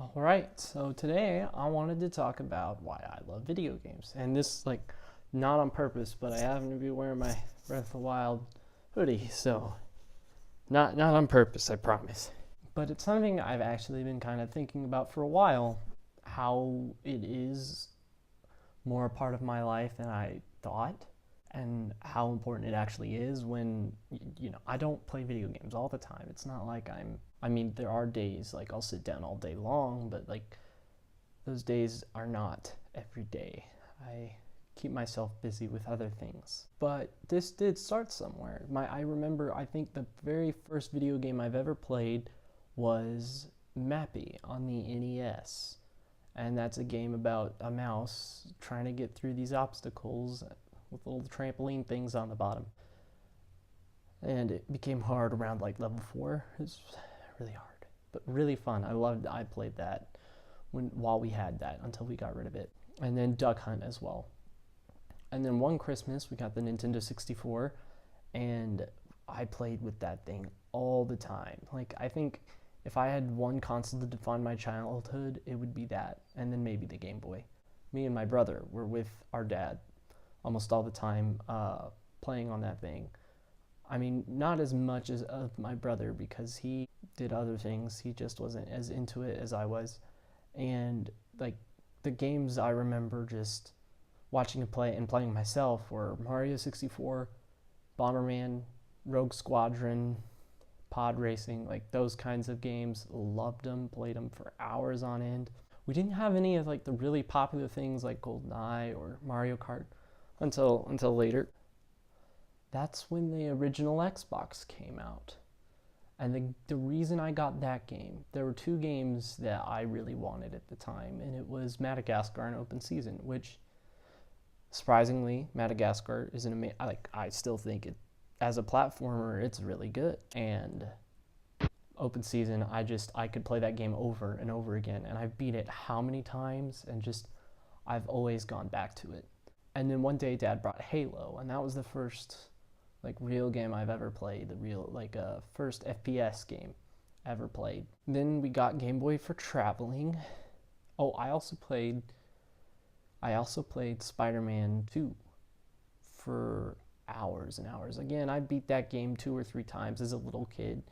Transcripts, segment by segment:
Alright, so today I wanted to talk about why I love video games. And this, not on purpose, but I happen to be wearing my Breath of the Wild hoodie, so not on purpose, I promise. But it's something I've actually been kind of thinking about for a while, how it is more a part of my life than I thought, and how important it actually is when, I don't play video games all the time. It's not like there are days, like, I'll sit down all day long, but, those days are not every day. I keep myself busy with other things. But this did start somewhere. I remember, I think the very first video game I've ever played was Mappy on the NES. And that's a game about a mouse trying to get through these obstacles with little trampoline things on the bottom. And it became hard around level 4. It's really hard, but really fun. I played that while we had that until we got rid of it. And then Duck Hunt as well. And then one Christmas we got the Nintendo 64, and I played with that thing all the time. I think if I had one console to define my childhood, it would be that, and then maybe the Game Boy. Me and my brother were with our dad almost all the time, playing on that thing. I mean, not as much as my brother, because he did other things. He just wasn't as into it as I was. And the games I remember just watching him play and playing myself were Mario 64, Bomberman, Rogue Squadron, pod racing, those kinds of games. Loved them, played them for hours on end. We didn't have any of the really popular things like GoldenEye or Mario Kart until later. That's when the original Xbox came out. And the reason I got that game, there were two games that I really wanted at the time, and it was Madagascar and Open Season, which, surprisingly, Madagascar is an amazing, I still think it, as a platformer, it's really good. And Open Season, I could play that game over and over again, and I've beat it how many times, and I've always gone back to it. And then one day Dad brought Halo, and that was the first real game I've ever played, the real first FPS game ever played. Then we got Game Boy for traveling. Oh, I also played Spider-Man 2 for hours and hours. Again, I beat that game 2 or 3 times as a little kid.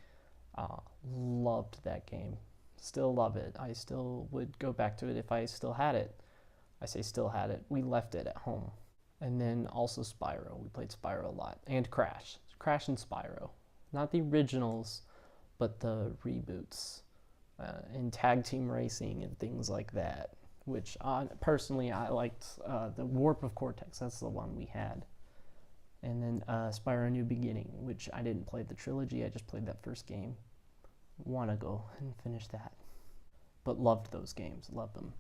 Loved that game. Still love it. I still would go back to it if I still had it. I say still had it. We left it at home. And then also Spyro. We played Spyro a lot. And Crash. Crash and Spyro. Not the originals, but the reboots. And tag team racing and things like that. Which, personally, I liked the Warp of Cortex. That's the one we had. And then Spyro New Beginning, which I didn't play the trilogy. I just played that first game. Want to go and finish that. But loved those games. Loved them.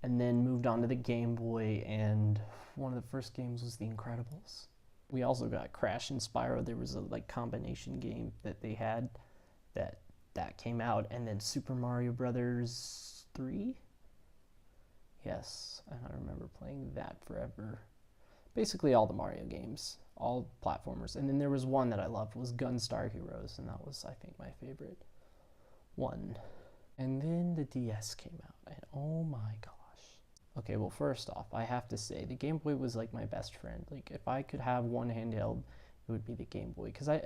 And then moved on to the Game Boy, and one of the first games was The Incredibles. We also got Crash and Spyro. There was a combination game that they had that came out, and then Super Mario Brothers 3. Yes, and I remember playing that forever. Basically all the Mario games, all platformers. And then there was one that I loved, was Gunstar Heroes, and that was, I think, my favorite one. And then the DS came out, and oh my gosh. Okay, well, first off, I have to say, the Game Boy was my best friend. If I could have one handheld, it would be the Game Boy. Because I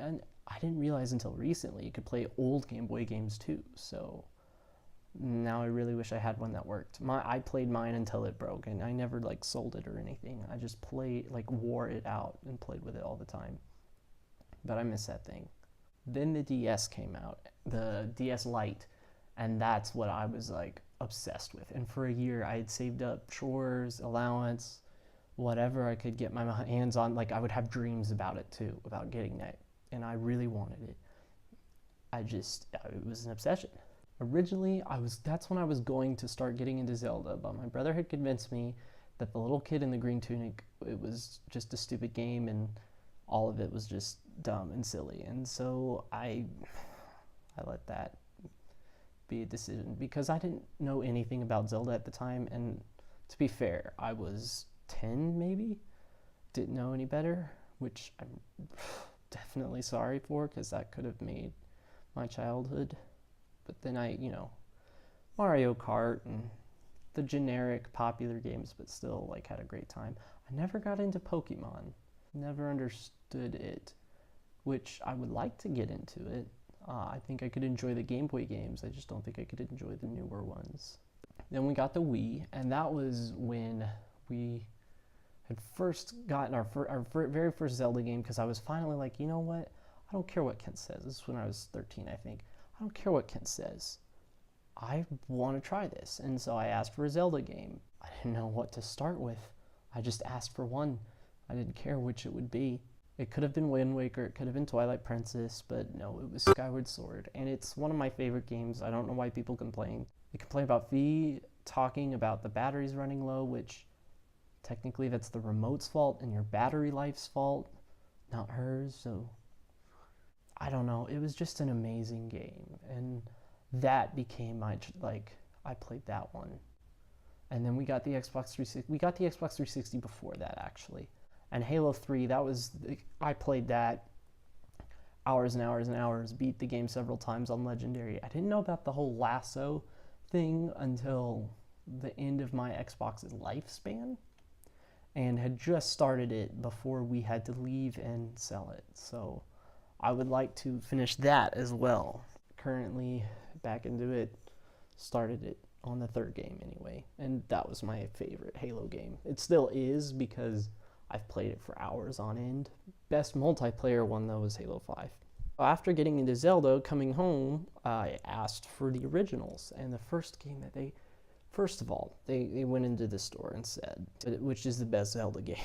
didn't realize until recently you could play old Game Boy games too. So now I really wish I had one that worked. I played mine until it broke, and I never sold it or anything. I just wore it out and played with it all the time. But I miss that thing. Then the DS came out, the DS Lite, and that's what I was obsessed with. And for a year I had saved up chores, allowance, whatever I could get my hands on. I would have dreams about it too, about getting that, and I really wanted it. It was an obsession. Originally, that's when I was going to start getting into Zelda, but my brother had convinced me that the little kid in the green tunic, it was just a stupid game, and all of it was just dumb and silly. And so I let that be a decision, because I didn't know anything about Zelda at the time, and to be fair, I was 10 maybe, didn't know any better, which I'm definitely sorry for, because that could have made my childhood. But then I Mario Kart and the generic popular games, but still like had a great time. I never got into Pokemon. Never understood it, which I would like to get into it. I think I could enjoy the Game Boy games. I just don't think I could enjoy the newer ones. Then we got the Wii, and that was when we had first gotten our very first Zelda game, because I was finally like, you know what? I don't care what Kent says. This is when I was 13, I think. I don't care what Kent says. I want to try this. And so I asked for a Zelda game. I didn't know what to start with. I just asked for one. I didn't care which it would be. It could have been Wind Waker, it could have been Twilight Princess, but no, it was Skyward Sword. And it's one of my favorite games. I don't know why people complain. They complain about Fee talking about the batteries running low, which technically that's the remote's fault and your battery life's fault, not hers. So I don't know. It was just an amazing game. And that became my, like, I played that one. And then we got the Xbox 360. We got the Xbox 360 before that, actually. And Halo 3, that was, I played that hours and hours and hours, beat the game several times on Legendary. I didn't know about the whole lasso thing until the end of my Xbox's lifespan, and had just started it before we had to leave and sell it. So I would like to finish that as well. Currently back into it, started it on the third game anyway, and that was my favorite Halo game. It still is, because I've played it for hours on end. Best multiplayer one though was Halo 5. After getting into Zelda, coming home, I asked for the originals, and the first game that first of all, they went into the store and said, which is the best Zelda game.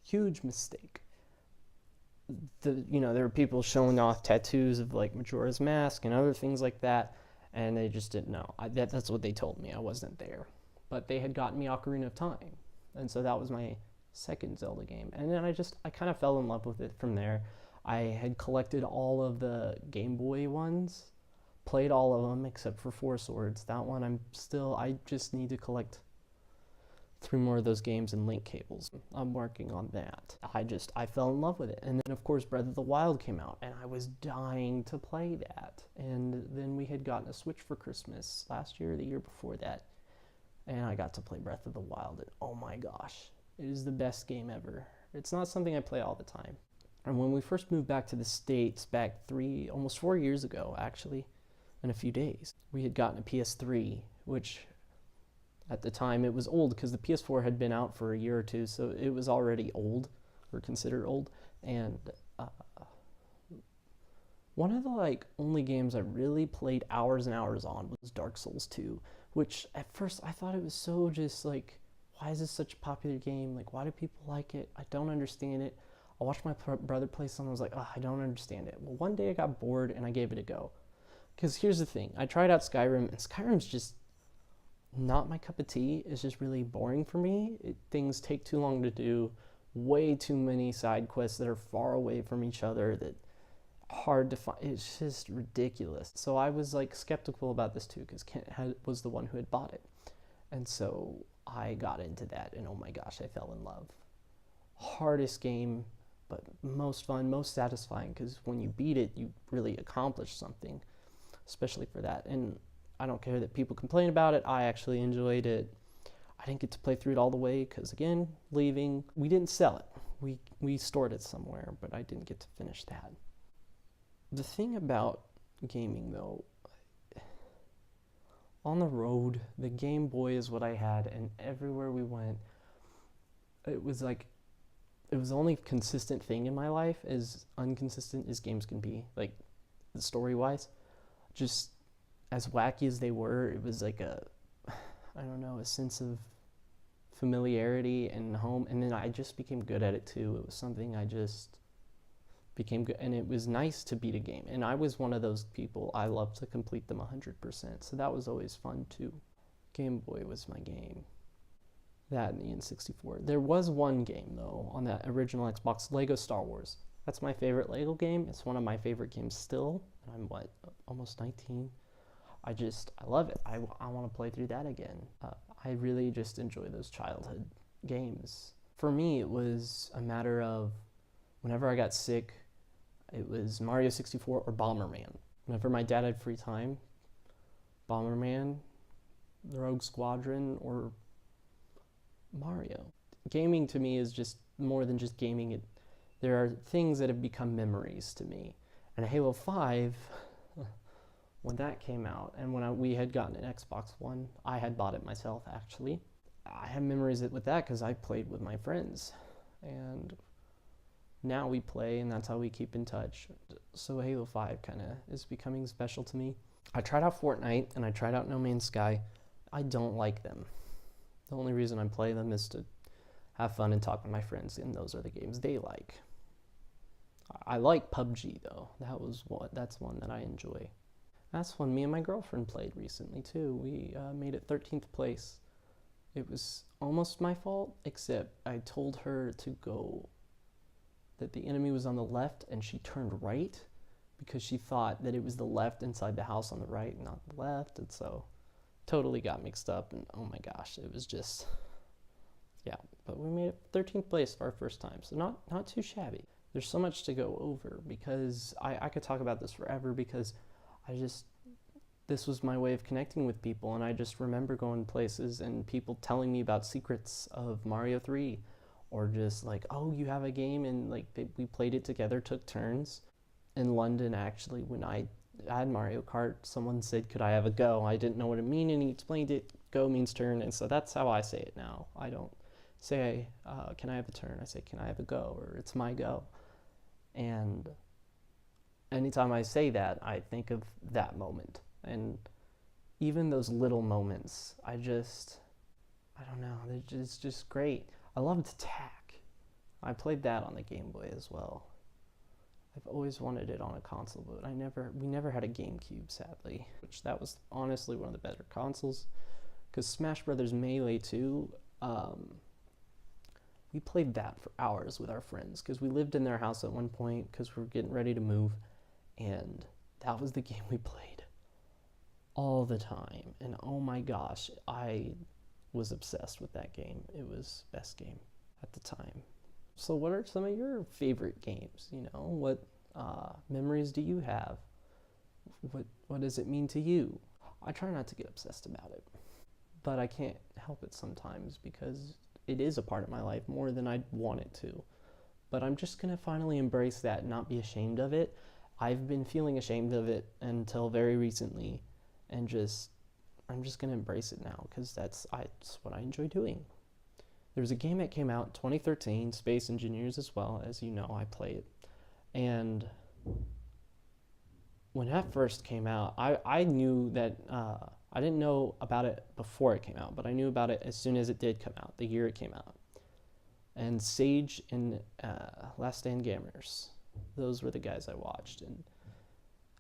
Huge mistake. There were people showing off tattoos of like Majora's Mask and other things like that, and they just didn't know. That's what they told me. I wasn't there. But they had gotten me Ocarina of Time, and so that was my second Zelda game. And then I kind of fell in love with it from there. I had collected all of the Game Boy ones, played all of them except for Four Swords. That one I just need to collect 3 more of those games and link cables. I'm working on that. I fell in love with it. And then of course Breath of the Wild came out, and I was dying to play that. And then we had gotten a Switch for Christmas last year or the year before that, and I got to play Breath of the Wild, and oh my gosh, it is the best game ever. It's not something I play all the time. And when we first moved back to the States, back almost 4 years ago, actually, in a few days, we had gotten a PS3, which at the time it was old because the PS4 had been out for a year or two, so it was already old, or considered old. And one of the only games I really played hours and hours on was Dark Souls 2, which at first I thought it was so just why is this such a popular game? Why do people like it? I don't understand it. I watched my brother play some, and I was like, oh, I don't understand it. Well, one day I got bored and I gave it a go. Because here's the thing, I tried out Skyrim, and Skyrim's just not my cup of tea. It's just really boring for me. Things take too long to do, way too many side quests that are far away from each other, that hard to find. It's just ridiculous. So I was skeptical about this too, because Kent was the one who had bought it. And so I got into that, and oh my gosh, I fell in love. Hardest game, but most fun, most satisfying, because when you beat it, you really accomplish something, especially for that. And I don't care that people complain about it. I actually enjoyed it. I didn't get to play through it all the way because, again, leaving. We didn't sell it. We stored it somewhere, but I didn't get to finish that. The thing about gaming, though, on the road, the Game Boy is what I had, and everywhere we went, it was it was the only consistent thing in my life, as inconsistent as games can be, story-wise. Just as wacky as they were, it was a sense of familiarity and home, and then I just became good at it too. It was something I just became good, and it was nice to beat a game, and I was one of those people. I love to complete them 100%, so that was always fun too. Game Boy was my game. That and the N64. There was one game though on that original Xbox, Lego Star Wars. That's my favorite Lego game. It's one of my favorite games still. I'm almost 19. I love it. I want to play through that again. I really just enjoy those childhood games. For me, it was a matter of whenever I got sick, it was Mario 64 or Bomberman. Whenever my dad had free time, Bomberman, the Rogue Squadron, or Mario. Gaming to me is just more than just gaming. There are things that have become memories to me. And Halo 5, when that came out, and when we had gotten an Xbox One, I had bought it myself actually. I have memories with that because I played with my friends. And now we play, and that's how we keep in touch. So Halo 5 kind of is becoming special to me. I tried out Fortnite, and I tried out No Man's Sky. I don't like them. The only reason I play them is to have fun and talk with my friends, and those are the games they like. I like PUBG though. That's one that I enjoy. That's one me and my girlfriend played recently too. We made it 13th place. It was almost my fault, except I told her to go, that the enemy was on the left, and she turned right because she thought that it was the left inside the house on the right, not the left, and so totally got mixed up, and oh my gosh, it was just, yeah. But we made it 13th place for our first time, so not too shabby. There's so much to go over because I could talk about this forever because this was my way of connecting with people, and I just remember going places and people telling me about secrets of Mario 3, or just like, oh, you have a game, and like we played it together, took turns. In London, actually, when I had Mario Kart, someone said, could I have a go? I didn't know what it meant, and he explained it. Go means turn, and so that's how I say it now. I don't say, can I have a turn? I say, can I have a go? Or it's my go. And anytime I say that, I think of that moment. And even those little moments, I don't know, it's just great. I loved Tack. I played that on the Game Boy as well. I've always wanted it on a console, but we never had a GameCube, sadly. Which that was honestly one of the better consoles, because Smash Brothers Melee 2, we played that for hours with our friends, because we lived in their house at one point, because we were getting ready to move, and that was the game we played all the time. And oh my gosh, I was obsessed with that game. It was the best game at the time. So what are some of your favorite games? You know, what memories do you have? What does it mean to you? I try not to get obsessed about it, but I can't help it sometimes because it is a part of my life more than I'd want it to. But I'm just gonna finally embrace that and not be ashamed of it. I've been feeling ashamed of it until very recently, and I'm just gonna embrace it now because that's what I enjoy doing. There was a game that came out in 2013, Space Engineers as well, as you know, I play it. And when that first came out, I knew that, I didn't know about it before it came out, but I knew about it as soon as it did come out, the year it came out. And Sage and Last Stand Gamers, those were the guys I watched. And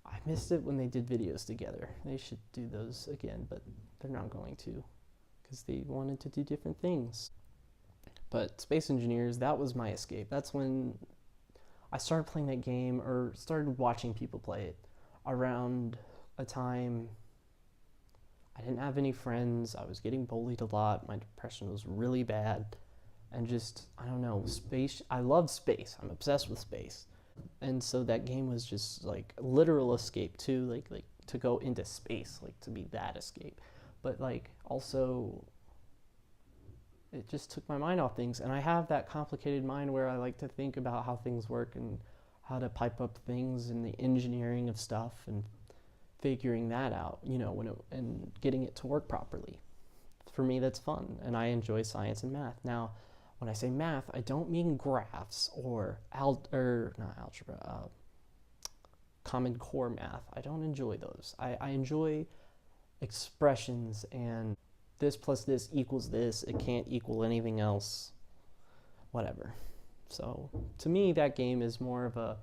I missed it when they did videos together. They should do those again, but they're not going to because they wanted to do different things. But Space Engineers, that was my escape. That's when I started playing that game, or started watching people play it, around a time I didn't have any friends. I was getting bullied a lot. My depression was really bad. And just, I don't know, space. I love space. I'm obsessed with space. And so that game was just like a literal escape too, like to go into space, like to be that escape. But like also, it just took my mind off things. And I have that complicated mind where I like to think about how things work and how to pipe up things and the engineering of stuff and figuring that out, you know, and getting it to work properly. For me, that's fun, and I enjoy science and math. Now, when I say math, I don't mean graphs or not algebra, Common Core math. I don't enjoy those. I enjoy expressions and this plus this equals this. It can't equal anything else, whatever. So to me, that game is more of a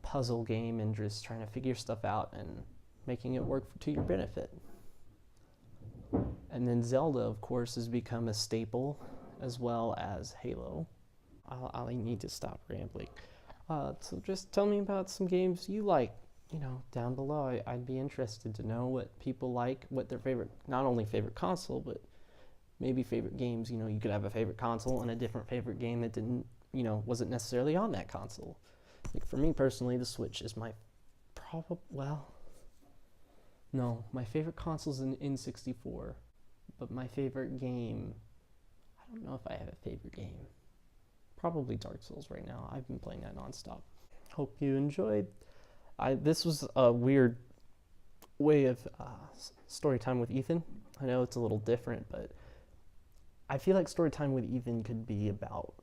puzzle game and just trying to figure stuff out and making it work to your benefit. And then Zelda, of course, has become a staple, as well as Halo. I need to stop rambling. So just tell me about some games you like, you know, down below. I'd be interested to know what people like, what their favorite, not only favorite console, but maybe favorite games. You know, you could have a favorite console and a different favorite game that didn't, you know, wasn't necessarily on that console. Like for me personally, the Switch is my No, my favorite console is an N64, but my favorite game, I don't know if I have a favorite game. Probably Dark Souls right now. I've been playing that nonstop. Hope you enjoyed. This was a weird way of story time with Ethan. I know it's a little different, but I feel like story time with Ethan could be about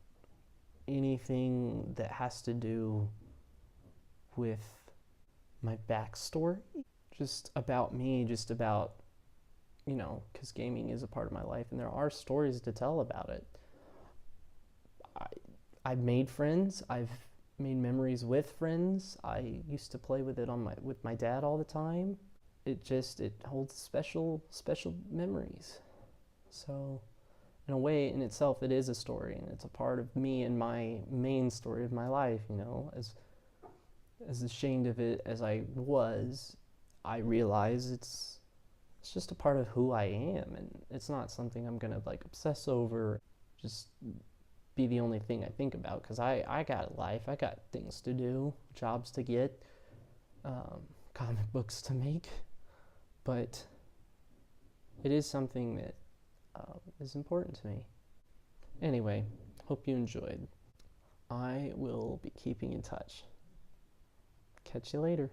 anything that has to do with my backstory, just about me, just about, because gaming is a part of my life and there are stories to tell about it. I've made friends. I've made memories with friends. I used to play with it with my dad all the time. It holds special memories. So in a way, in itself, it is a story, and it's a part of me and my main story of my life. As ashamed of it as I was, I realize it's just a part of who I am, and it's not something I'm gonna obsess over. Just be the only thing I think about, because I got a life, I got things to do, jobs to get, comic books to make, but it is something that is important to me. Anyway, hope you enjoyed. I will be keeping in touch. Catch you later.